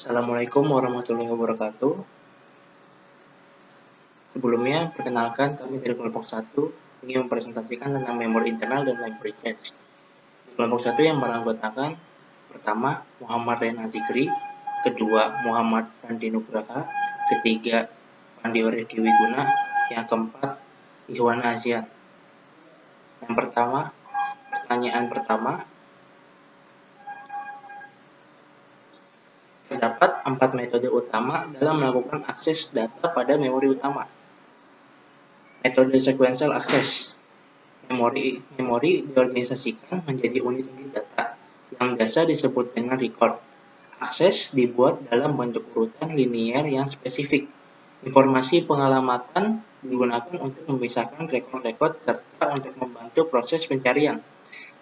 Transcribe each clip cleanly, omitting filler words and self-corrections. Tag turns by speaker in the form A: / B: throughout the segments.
A: Assalamualaikum warahmatullahi wabarakatuh. Sebelumnya, perkenalkan kami dari kelompok 1 ingin mempresentasikan tentang memori internal dan memory cache. Di kelompok 1 yang beranggotakan pertama Muhammad Rena Zikri, kedua Muhammad Randi Nugraha, ketiga Pandi Rifki Wiguna, yang keempat Ikhwan Azian. Yang pertama, pertanyaan pertama, terdapat 4 metode utama dalam melakukan akses data pada memori utama. Metode sequential access. Memori diorganisasikan menjadi unit-unit data yang biasa disebut dengan record. Akses dibuat dalam bentuk urutan linear yang spesifik. Informasi pengalamatan digunakan untuk memisahkan rekod-rekod serta untuk membantu proses pencarian.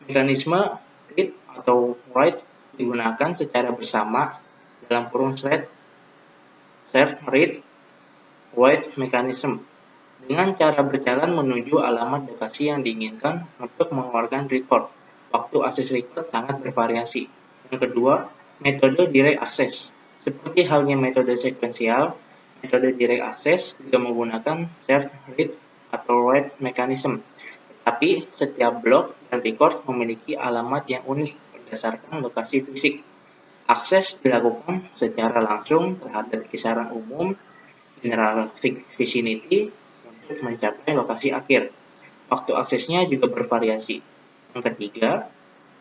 A: Mekanisme read atau write digunakan secara bersama dalam kurung shared read write mechanism dengan cara berjalan menuju alamat lokasi yang diinginkan untuk mengeluarkan record. Waktu akses record sangat bervariasi. Yang kedua, metode direct access. Seperti halnya metode sekuensial, metode direct access juga menggunakan shared read atau write mechanism. Tetapi setiap blok dan record memiliki alamat yang unik berdasarkan lokasi fisik. Akses dilakukan secara langsung terhadap kisaran umum general vicinity untuk mencapai lokasi akhir. Waktu aksesnya juga bervariasi. Yang ketiga,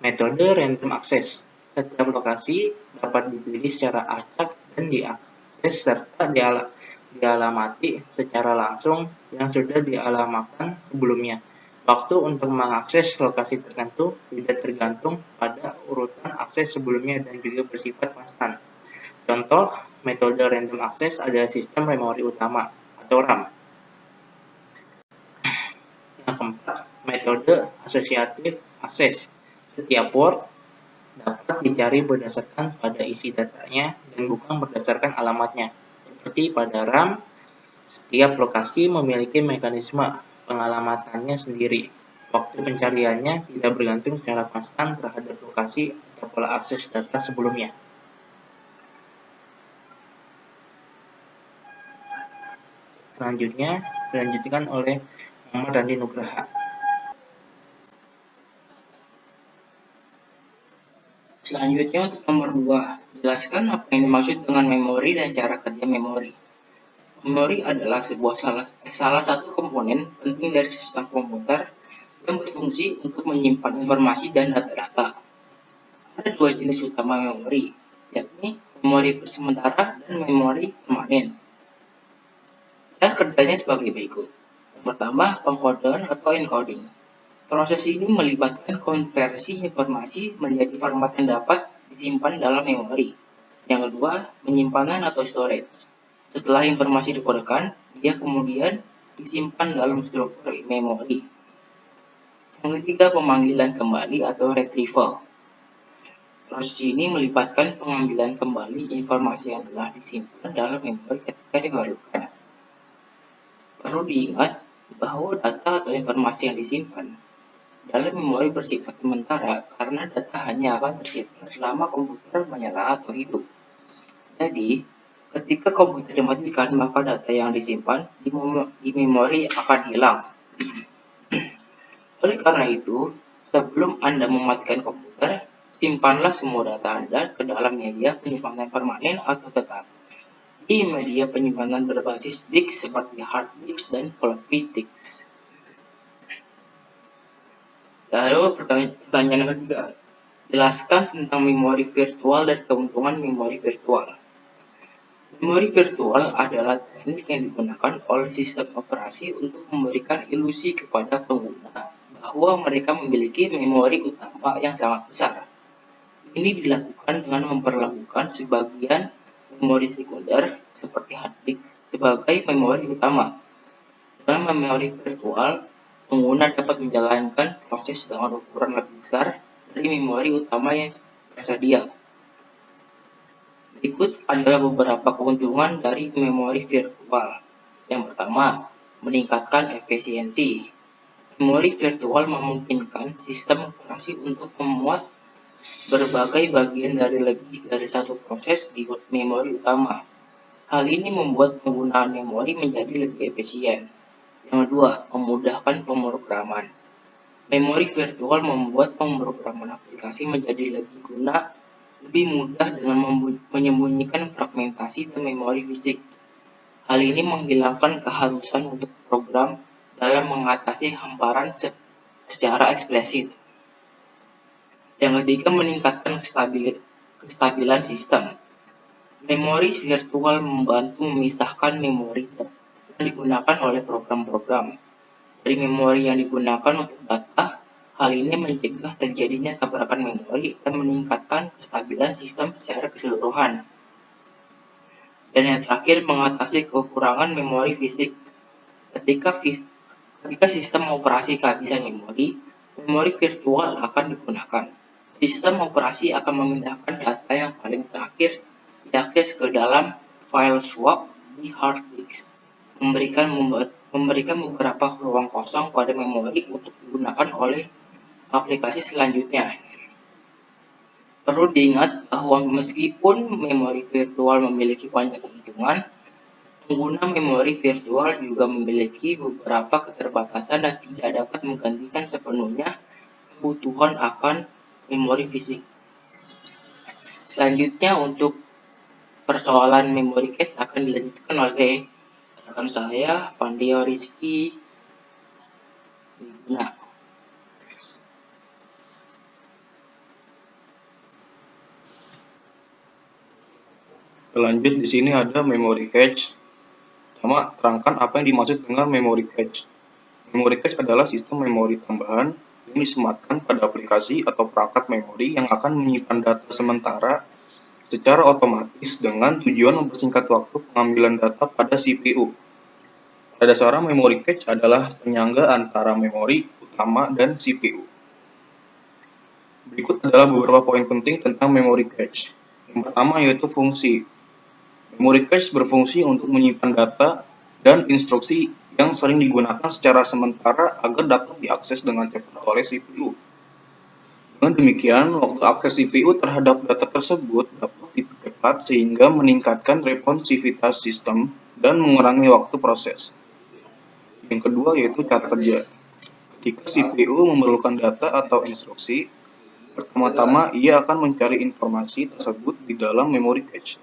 A: metode random access. Setiap lokasi dapat dipilih secara acak dan diakses serta dialamati secara langsung yang sudah dialamatkan sebelumnya. Waktu untuk mengakses lokasi tertentu tidak tergantung pada urutan akses sebelumnya dan juga bersifat konstan. Contoh, metode random access adalah sistem memori utama atau RAM. Yang keempat, metode associative access. Setiap word dapat dicari berdasarkan pada isi datanya dan bukan berdasarkan alamatnya. Seperti pada RAM, setiap lokasi memiliki mekanisme pengalamatannya sendiri. Waktu pencariannya tidak bergantung secara konstan terhadap lokasi atau pola akses data sebelumnya. Selanjutnya, dilanjutkan oleh Muhammad Randi Nugraha.
B: Selanjutnya untuk nomor 2, jelaskan apa yang dimaksud dengan memori dan cara kerja memori. Memori adalah salah satu komponen penting dari sistem komputer yang berfungsi untuk menyimpan informasi dan data-data. Ada dua jenis utama memori, yakni memori sementara dan memori permanen. Dan kerjanya sebagai berikut. Yang pertama, pengkodean atau encoding. Proses ini melibatkan konversi informasi menjadi format yang dapat disimpan dalam memori. Yang kedua, penyimpanan atau storage. Setelah informasi dikodekan, dia kemudian disimpan dalam struktur memori. Yang ketiga, pemanggilan kembali atau retrieval. Proses ini melibatkan pengambilan kembali informasi yang telah disimpan dalam memori ketika diperlukan. Perlu diingat bahwa data atau informasi yang disimpan dalam memori bersifat sementara karena data hanya akan tersimpan selama komputer menyala atau hidup. Jadi, ketika komputer dimatikan, maka data yang disimpan di memori akan hilang. Oleh karena itu, sebelum Anda mematikan komputer, simpanlah semua data Anda ke dalam media penyimpanan permanen atau tetap di media penyimpanan berbasis disk seperti hard disk dan floppy disk. Lalu pertanyaan ketiga, jelaskan tentang memori virtual dan keuntungan memori virtual. Memori virtual adalah teknik yang digunakan oleh sistem operasi untuk memberikan ilusi kepada pengguna bahwa mereka memiliki memori utama yang sangat besar. Ini dilakukan dengan memperlakukan sebagian memori sekunder seperti hard disk sebagai memori utama. Dalam memori virtual, pengguna dapat menjalankan proses dengan ukuran lebih besar dari memori utama yang tersedia. Berikut adalah beberapa keuntungan dari memori virtual. Yang pertama, meningkatkan efisiensi. Memori virtual memungkinkan sistem operasi untuk memuat berbagai bagian dari lebih dari satu proses di memori utama. Hal ini membuat penggunaan memori menjadi lebih efisien. Yang kedua, memudahkan pemrograman. Memori virtual membuat pemrograman aplikasi menjadi lebih mudah dengan menyembunyikan fragmentasi dan memori fisik. Hal ini menghilangkan keharusan untuk program dalam mengatasi hamparan secara eksplisit. Yang ketiga, meningkatkan kestabilan sistem. Memori virtual membantu memisahkan memori yang digunakan oleh program-program dari memori yang digunakan untuk data. Hal ini mencegah terjadinya tabrakan memori dan meningkatkan kestabilan sistem secara keseluruhan. Dan yang terakhir, mengatasi kekurangan memori fisik. Ketika sistem operasi kehabisan memori virtual akan digunakan. Sistem operasi akan memindahkan data yang paling terakhir diakses ke dalam file swap di hard disk, memberikan beberapa ruang kosong pada memori untuk digunakan oleh aplikasi selanjutnya. Perlu diingat bahwa meskipun memori virtual memiliki banyak keuntungan, pengguna memori virtual juga memiliki beberapa keterbatasan dan tidak dapat menggantikan sepenuhnya kebutuhan akan memori fisik. Selanjutnya, untuk persoalan memory cache akan dilanjutkan oleh rekan saya, Pandio Rizky. Nah,
C: lanjut di sini ada memory cache. Pertama, terangkan apa yang dimaksud dengan memory cache. Memory cache adalah sistem memori tambahan yang disematkan pada aplikasi atau perangkat memori yang akan menyimpan data sementara secara otomatis dengan tujuan mempersingkat waktu pengambilan data pada CPU. Pada dasarnya, memory cache adalah penyangga antara memori utama dan CPU. Berikut adalah beberapa poin penting tentang memory cache. Yang pertama yaitu fungsi. Memory cache berfungsi untuk menyimpan data dan instruksi yang sering digunakan secara sementara agar dapat diakses dengan cepat oleh CPU. Dengan demikian, waktu akses CPU terhadap data tersebut dapat dipercepat sehingga meningkatkan responsivitas sistem dan mengurangi waktu proses. Yang kedua yaitu cara kerja. Ketika CPU memerlukan data atau instruksi, pertama-tama ia akan mencari informasi tersebut di dalam memory cache.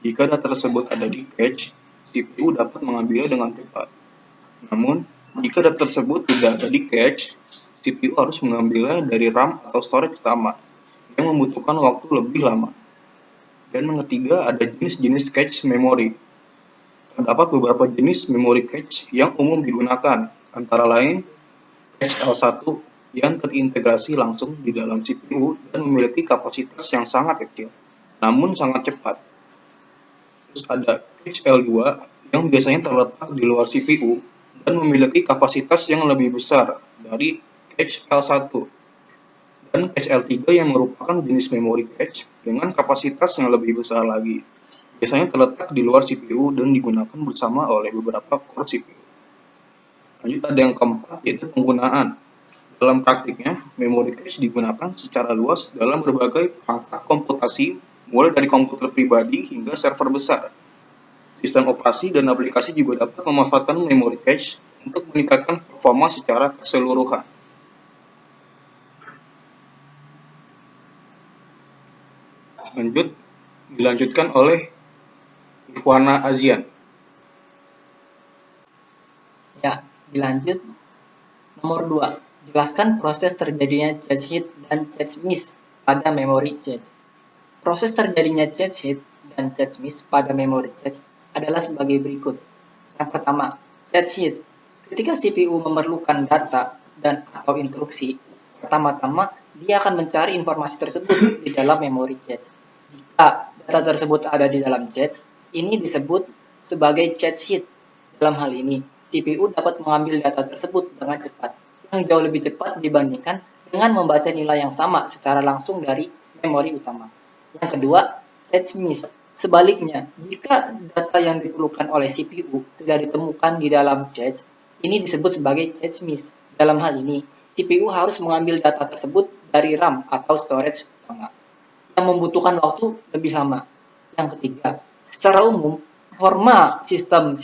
C: Jika data tersebut ada di cache, CPU dapat mengambilnya dengan cepat. Namun, jika data tersebut tidak ada di cache, CPU harus mengambilnya dari RAM atau storage utama, yang membutuhkan waktu lebih lama. Dan yang ketiga, ada jenis-jenis cache memory. Terdapat beberapa jenis memory cache yang umum digunakan, antara lain cache L1 yang terintegrasi langsung di dalam CPU dan memiliki kapasitas yang sangat kecil, namun sangat cepat. Terus ada cache L2 yang biasanya terletak di luar CPU dan memiliki kapasitas yang lebih besar dari cache L1. Dan cache L3 yang merupakan jenis memory cache dengan kapasitas yang lebih besar lagi. Biasanya terletak di luar CPU dan digunakan bersama oleh beberapa core CPU. Lanjut ada yang keempat yaitu penggunaan. Dalam praktiknya, memory cache digunakan secara luas dalam berbagai perangkat komputasi, mulai dari komputer pribadi hingga server besar. Sistem operasi dan aplikasi juga dapat memanfaatkan memory cache untuk meningkatkan performa secara keseluruhan. Lanjut, dilanjutkan oleh Ikhwana Azian.
D: Ya, dilanjut. Nomor 2. Jelaskan proses terjadinya cache hit dan cache miss pada memory cache. Proses terjadinya cache hit dan cache miss pada memory cache adalah sebagai berikut. Yang pertama, cache hit. Ketika CPU memerlukan data dan atau instruksi, pertama-tama dia akan mencari informasi tersebut di dalam memory cache. Jika data tersebut ada di dalam cache, ini disebut sebagai cache hit. Dalam hal ini, CPU dapat mengambil data tersebut dengan cepat, yang jauh lebih cepat dibandingkan dengan membaca nilai yang sama secara langsung dari memori utama. Yang kedua, cache miss. Sebaliknya, jika data yang diperlukan oleh CPU tidak ditemukan di dalam cache, ini disebut sebagai cache miss. Dalam hal ini, CPU harus mengambil data tersebut dari RAM atau storage utama, yang membutuhkan waktu lebih lama. Yang ketiga, secara umum, performa sistem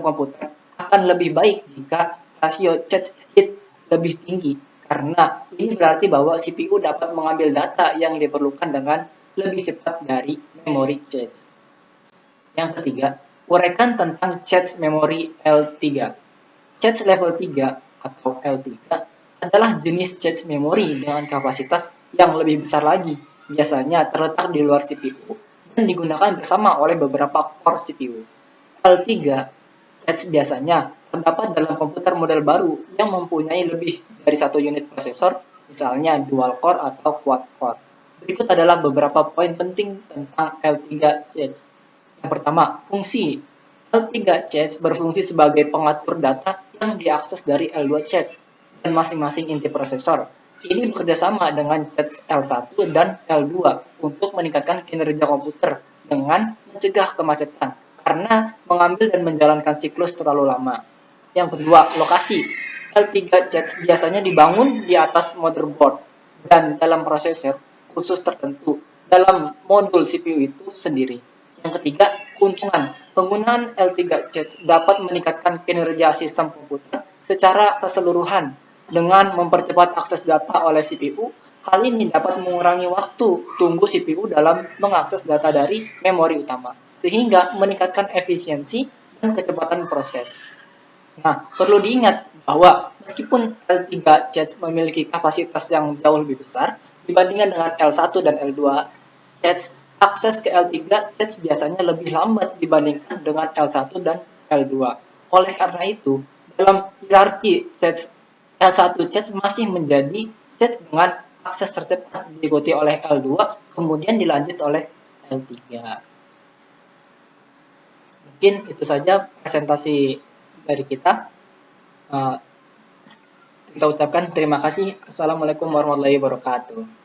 D: komputer akan lebih baik jika rasio charge hit lebih tinggi, karena ini berarti bahwa CPU dapat mengambil data yang diperlukan dengan lebih cepat dari memori cache. Yang ketiga, uraikan tentang cache memori L3. Cache level 3 atau L3 adalah jenis cache memori dengan kapasitas yang lebih besar lagi, biasanya terletak di luar CPU dan digunakan bersama oleh beberapa core CPU. L3 cache biasanya terdapat dalam komputer model baru yang mempunyai lebih dari satu unit prosesor, misalnya dual core atau quad core. Berikut adalah beberapa poin penting tentang L3 cache. Yang pertama, fungsi. L3 cache berfungsi sebagai pengatur data yang diakses dari L2 cache dan masing-masing inti prosesor. Ini bekerja sama dengan cache L1 dan L2 untuk meningkatkan kinerja komputer dengan mencegah kemacetan karena mengambil dan menjalankan siklus terlalu lama. Yang kedua, lokasi. L3 cache biasanya dibangun di atas motherboard dan dalam prosesor khusus tertentu dalam modul CPU itu sendiri. Yang ketiga, keuntungan. Penggunaan L3 cache dapat meningkatkan kinerja sistem komputer secara keseluruhan dengan mempercepat akses data oleh CPU. Hal ini dapat mengurangi waktu tunggu CPU dalam mengakses data dari memori utama, sehingga meningkatkan efisiensi dan kecepatan proses. Nah, perlu diingat bahwa meskipun L3 cache memiliki kapasitas yang jauh lebih besar dibandingkan dengan L1 dan L2 cache, akses ke L3 cache biasanya lebih lambat dibandingkan dengan L1 dan L2. Oleh karena itu, dalam hierarki cache, L1 cache masih menjadi cache dengan akses tercepat, diikuti oleh L2, kemudian dilanjut oleh L3. Mungkin itu saja presentasi dari kita. Kita ucapkan terima kasih. Assalamualaikum warahmatullahi wabarakatuh.